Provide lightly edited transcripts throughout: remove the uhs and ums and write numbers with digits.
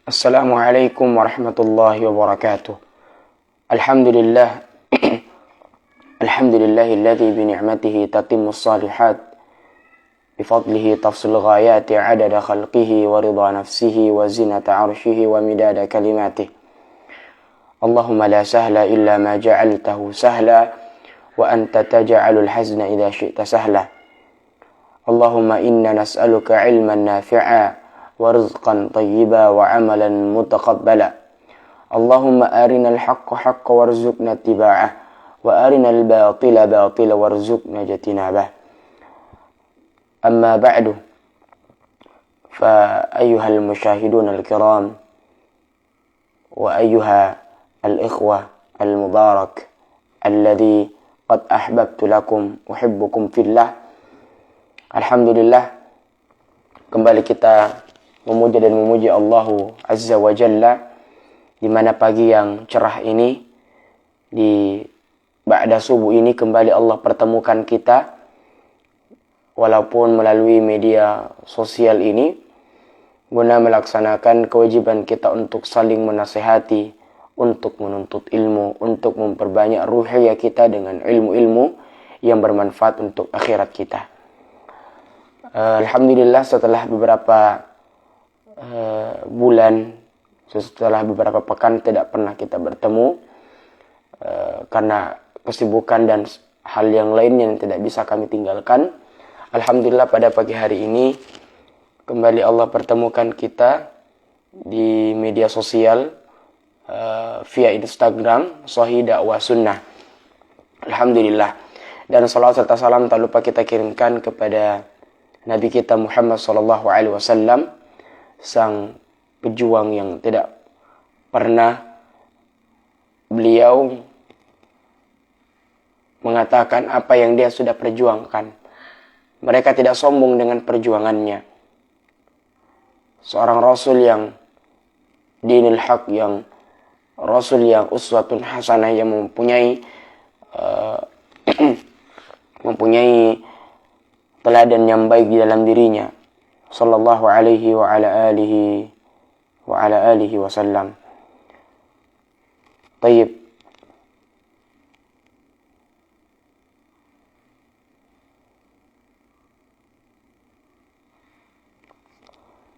Assalamualaikum warahmatullahi wabarakatuh. Alhamdulillah. Alhamdulillahilladzi bi ni'matihi tatimmus shalihat. Bi fadlihi tafsil ghayati 'adada khalqihi wa ridha nafsihi wa zinata 'arshihi wa midada kalimatihi. Allahumma la sahla illa ma ja'altahu sahla wa anta taj'alul hazna idza syi'ta sahla. Allahumma inna nas'aluka 'ilman nafi'a ورزقا طيبا وعملا متقبلا اللهم أرنا الحق حقا وارزقنا اتباعه وأرنا الباطل باطلا وارزقنا اجتنابه أما بعد فأيها المشاهدون الكرام وأيها الإخوة المبارك الذي قد أحببت لكم أحبكم في الله. Alhamdulillah, kembali kita memuja dan memuji Allah Azza wa Jalla di mana pagi yang cerah ini, di ba'da subuh ini kembali Allah pertemukan kita walaupun melalui media sosial ini guna melaksanakan kewajiban kita untuk saling menasihati, untuk menuntut ilmu, untuk memperbanyak ruhiyah kita dengan ilmu-ilmu yang bermanfaat untuk akhirat kita. Alhamdulillah, setelah beberapa bulan, setelah beberapa pekan tidak pernah kita bertemu karena kesibukan dan hal yang lainnya yang tidak bisa kami tinggalkan. Alhamdulillah, pada pagi hari ini kembali Allah pertemukan kita di media sosial via Instagram Sahih Dakwah Sunnah. Alhamdulillah, dan salawat serta salam tak lupa kita kirimkan kepada Nabi kita Muhammad SAW, sang pejuang yang tidak pernah beliau mengatakan apa yang dia sudah perjuangkan. Mereka tidak sombong dengan perjuangannya. Seorang Rasul yang dinil haq, yang Rasul yang uswatun hasanah, yang mempunyai teladan yang baik di dalam dirinya, sallallahu alaihi wa ala alihi wasallam. Tayyib.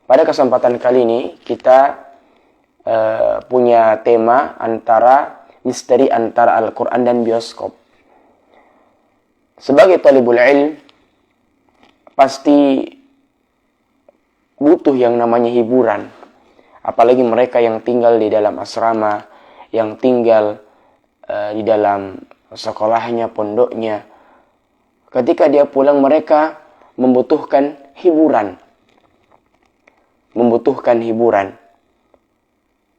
Pada kesempatan kali ini kita punya tema misteri antara Al-Quran dan bioskop. Sebagai talibul ilm pasti butuh yang namanya hiburan. Apalagi mereka yang tinggal di dalam asrama, yang tinggal di dalam sekolahnya, pondoknya. Ketika dia pulang, mereka membutuhkan hiburan.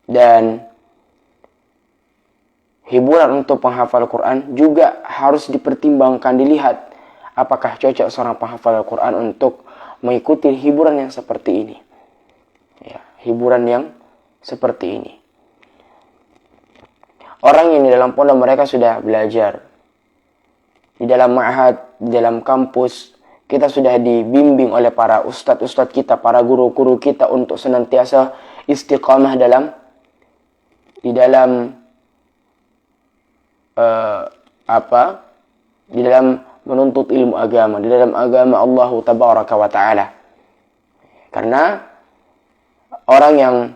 Dan hiburan untuk penghafal Quran juga harus dipertimbangkan, dilihat apakah cocok seorang penghafal Quran untuk mengikuti hiburan yang seperti ini. Ya, hiburan yang seperti ini. Orang yang di dalam pondok mereka sudah belajar. Di dalam ma'had, di dalam kampus, kita sudah dibimbing oleh para ustadz-ustadz kita, para guru-guru kita untuk senantiasa istiqamah di dalam menuntut ilmu agama, di dalam agama Allah Tabaraka wa Ta'ala. Karena orang yang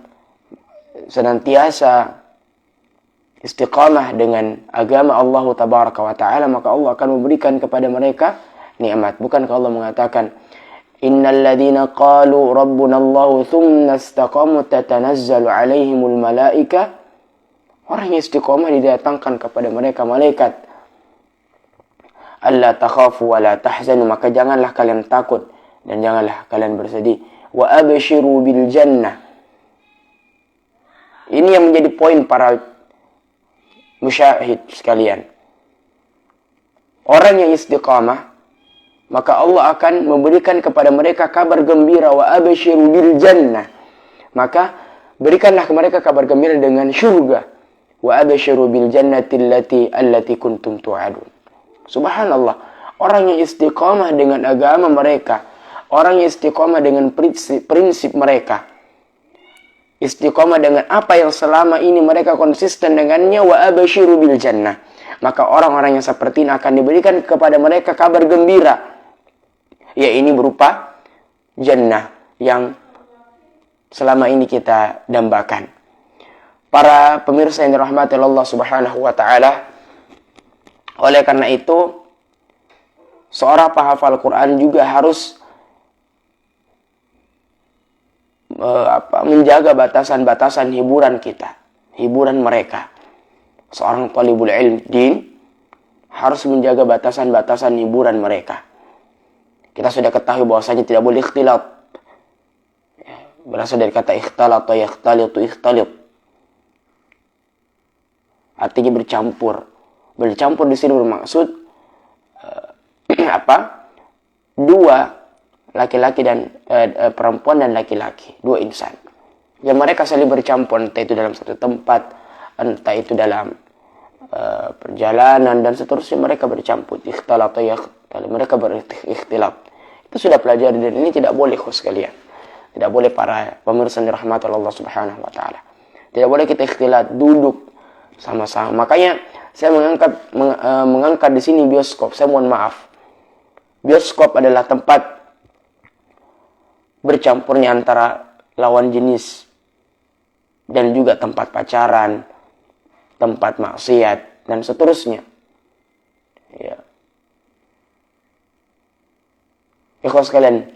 senantiasa istiqamah dengan agama Allah Tabaraka wa Ta'ala, maka Allah akan memberikan kepada mereka nikmat. Bukankah Allah mengatakan, innal ladzina qalu rabbuna Allah thumma istaqamu tatanazzalu alaihimul malaika. Orang yang istiqamah didatangkan kepada mereka malaikat. Alla takhafu wa la tahzanu, maka janganlah kalian takut dan janganlah kalian bersedih. Wa abshiru bil jannah. Ini yang menjadi poin para musyahid sekalian. Orang yang istiqamah, maka Allah akan memberikan kepada mereka kabar gembira. Wa abshiru bil jannah, maka berikanlah kepada mereka kabar gembira dengan syurga. Wa abshiru bil jannati allati kuntum tu'adun. Subhanallah, orang yang istiqamah dengan agama mereka, orang yang istiqamah dengan prinsip mereka, istiqomah dengan apa yang selama ini mereka konsisten dengannya, wa abasyiru bil jannah. Maka orang-orang yang seperti ini akan diberikan kepada mereka kabar gembira. Ya, ini berupa jannah yang selama ini kita dambakan. Para pemirsa yang dirahmati Allah Subhanahu wa taala, oleh karena itu seorang penghafal Quran juga harus menjaga batasan-batasan hiburan kita, hiburan mereka. Seorang talibul ilm din harus menjaga batasan-batasan hiburan mereka. Kita sudah ketahui bahwasanya tidak boleh ikhtilat. Berasal dari kata ikhtalat atau yakhtalitu ikhtalit. Artinya bercampur. Bercampur di sini bermaksud dua laki-laki dan perempuan dan laki-laki, dua insan. Yang mereka saling bercampur, entah itu dalam satu tempat, entah itu dalam perjalanan dan seterusnya, mereka bercampur. Ikhtilat atau yakhtalit, mereka berikhtilat. Itu sudah pelajari dan ini tidak boleh sekalian. Tidak boleh para pemirsa dirahmati Allah Subhanahu wa taala. Tidak boleh kita ikhtilat, duduk sama-sama. Makanya saya mengangkat di sini bioskop. Saya mohon maaf. Bioskop adalah tempat bercampurnya antara lawan jenis dan juga tempat pacaran, tempat maksiat dan seterusnya. Ya. Ikhwas sekalian,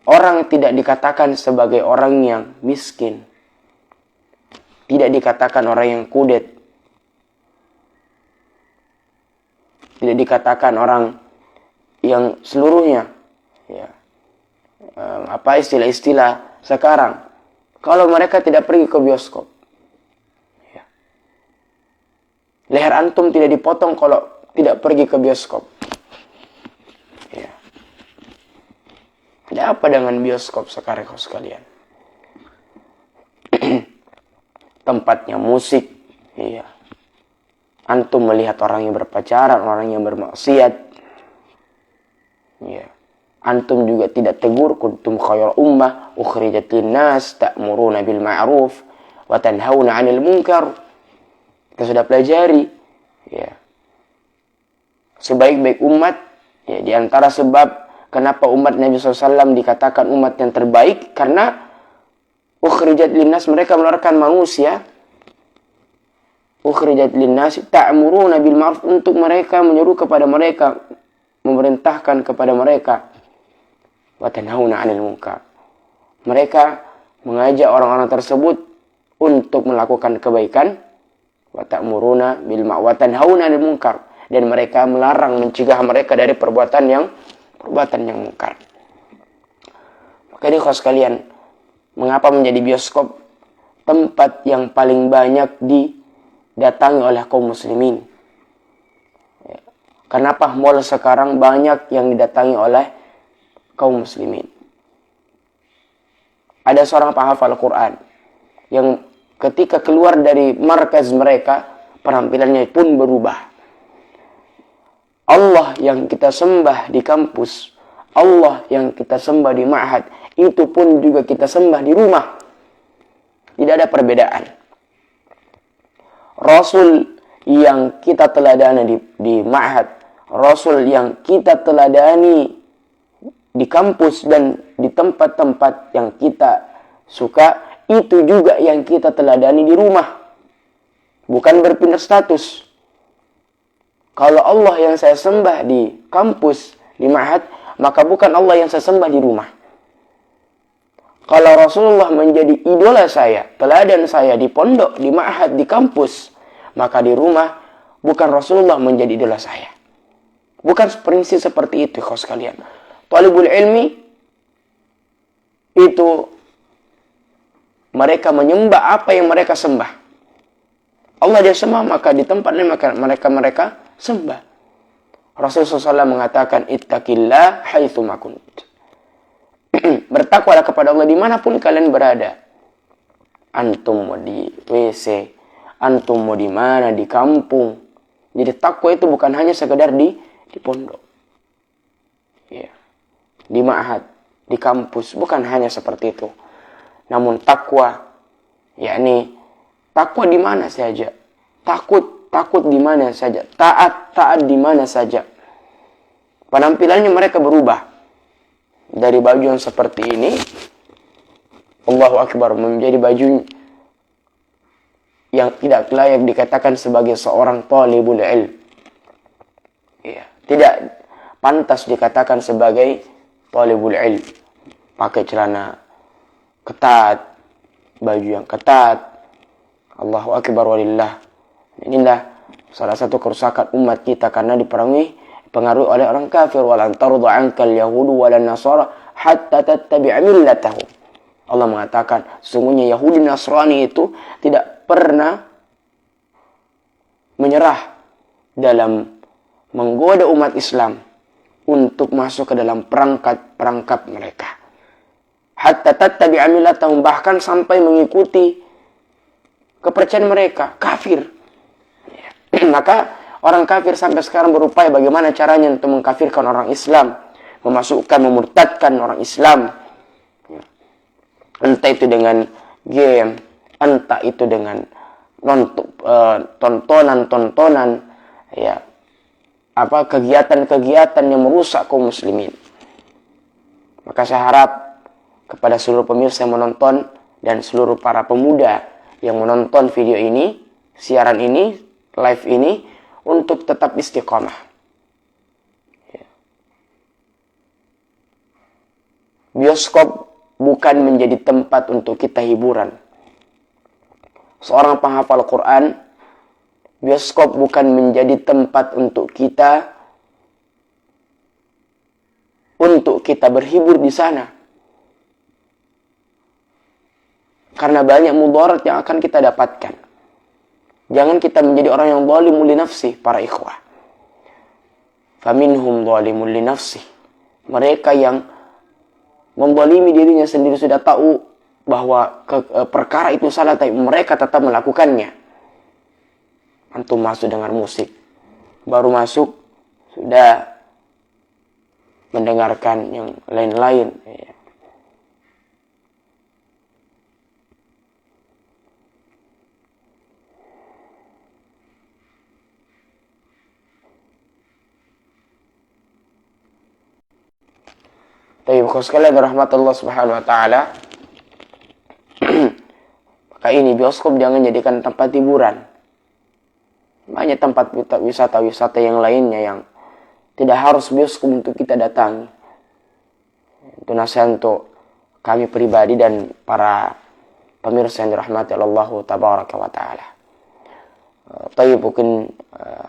orang tidak dikatakan sebagai orang yang miskin. Tidak dikatakan orang yang kudet. Tidak dikatakan orang yang seluruhnya. Ya. Istilah-istilah sekarang. Kalau mereka tidak pergi ke bioskop. Ya. Leher antum tidak dipotong kalau tidak pergi ke bioskop. Ya. Ada apa dengan bioskop sekarang sekalian? Tempatnya musik. Iya. Antum melihat orang yang berpacaran, orang yang bermaksiat. Iya. Antum juga tidak tegur, kuntum khairal ummah ukhrijat linnas ta'muruna bil ma'ruf wa tanhauna 'anil munkar. Kita sudah pelajari, ya. Sebaik-baik umat, ya, di antara sebab kenapa umat Nabi SAW dikatakan umat yang terbaik, karena ukhrijat linnas, mereka mengeluarkan manusia. Ukhrijat linnas ta'muruna bil ma'ruf, untuk mereka menyeru kepada mereka, memerintahkan kepada mereka. Wa tanhauna 'anil munkar. Mereka mengajak orang-orang tersebut untuk melakukan kebaikan. Wa ta'muruna bil ma'ruf wa tanhauna 'anil munkar, dan mereka melarang, mencegah mereka dari perbuatan yang munkar. Maka ini khas kalian, mengapa menjadi bioskop tempat yang paling banyak didatangi oleh kaum muslimin? Kenapa mall sekarang banyak yang didatangi oleh kaum muslimin? Ada seorang penghafal Quran yang ketika keluar dari markaz mereka, penampilannya pun berubah. Allah yang kita sembah di kampus, Allah yang kita sembah di ma'had, itu pun juga kita sembah di rumah. Tidak ada perbedaan. Rasul yang kita teladani di ma'had, Rasul yang kita teladani di kampus dan di tempat-tempat yang kita suka, itu juga yang kita teladani di rumah. Bukan berpindah status. Kalau Allah yang saya sembah di kampus, di ma'had, maka bukan Allah yang saya sembah di rumah. Kalau Rasulullah menjadi idola saya, teladan saya di pondok, di ma'had, di kampus, maka di rumah bukan Rasulullah menjadi idola saya. Bukan prinsip seperti itu, kawan sekalian. Talibul ilmi itu mereka menyembah apa yang mereka sembah. Allah dia sembah, maka di tempatnya mereka sembah. Rasulullah SAW mengatakan, ittaqillah haitsu ma kunt. Bertakwalah kepada Allah dimanapun kalian berada. Antum mau di WC, antum mau di mana, di kampung. Jadi takwa itu bukan hanya sekedar di pondok. Ya. Di ma'had, di kampus, bukan hanya seperti itu. Namun takwa yakni takwa di mana saja, takut di mana saja, taat di mana saja. Penampilannya mereka berubah dari baju yang seperti ini, Allahu Akbar, menjadi baju yang tidak layak dikatakan sebagai seorang talibul ilm. Ya, tidak pantas dikatakan sebagai talibul ilm. Pakai celana ketat, baju yang ketat. Allahu Akbar walillah. Inilah salah satu kerusakan umat kita karena dipengaruhi oleh orang kafir. Walan tarda ankal yahudu walan nasara hatta tattabi'a millatahum. Allah mengatakan sesungguhnya Yahudi Nasrani itu tidak pernah menyerah dalam menggoda umat Islam untuk masuk ke dalam perangkap mereka. Hatta tattabi'a millatahum, bahkan sampai mengikuti kepercayaan mereka, kafir. Maka orang kafir sampai sekarang berupaya bagaimana caranya untuk mengkafirkan orang Islam, memurtadkan orang Islam. Entah itu dengan game, entah itu dengan tontonan, ya, kegiatan-kegiatan yang merusak kaum muslimin. Maka saya harap kepada seluruh pemirsa yang menonton dan seluruh para pemuda yang menonton video ini, siaran ini, live ini, untuk tetap istiqamah. Ya. Bioskop bukan menjadi tempat untuk kita hiburan. Seorang penghafal Quran, bioskop bukan menjadi tempat untuk kita berhibur di sana. Karena banyak mudarat yang akan kita dapatkan. Jangan kita menjadi orang yang zalimun li nafsi, para ikhwah. Faminhum zalimun li nafsi. Mereka yang menzalimi dirinya sendiri, sudah tahu bahwa perkara itu salah, tapi mereka tetap melakukannya. Antum masuk dengar musik, baru masuk sudah mendengarkan yang lain-lain. Tapi kalau sekalian rahmat Allah Subhanahu wa taala, maka ini bioskop jangan jadikan tempat hiburan. Banyak tempat wisata yang lainnya yang tidak harus bioskop untuk kita datangi. Itu nasihat untuk kami pribadi dan para pemirsa yang dirahmati Allah tabaraka wa taala. Tapi mungkin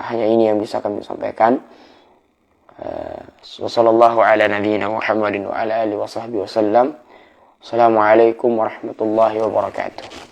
hanya ini yang bisa kami sampaikan. Wassallallahu ala nabiyyina Muhammadin wa ala alihi wa sahbihi wasallam. Assalamualaikum warahmatullahi wabarakatuh.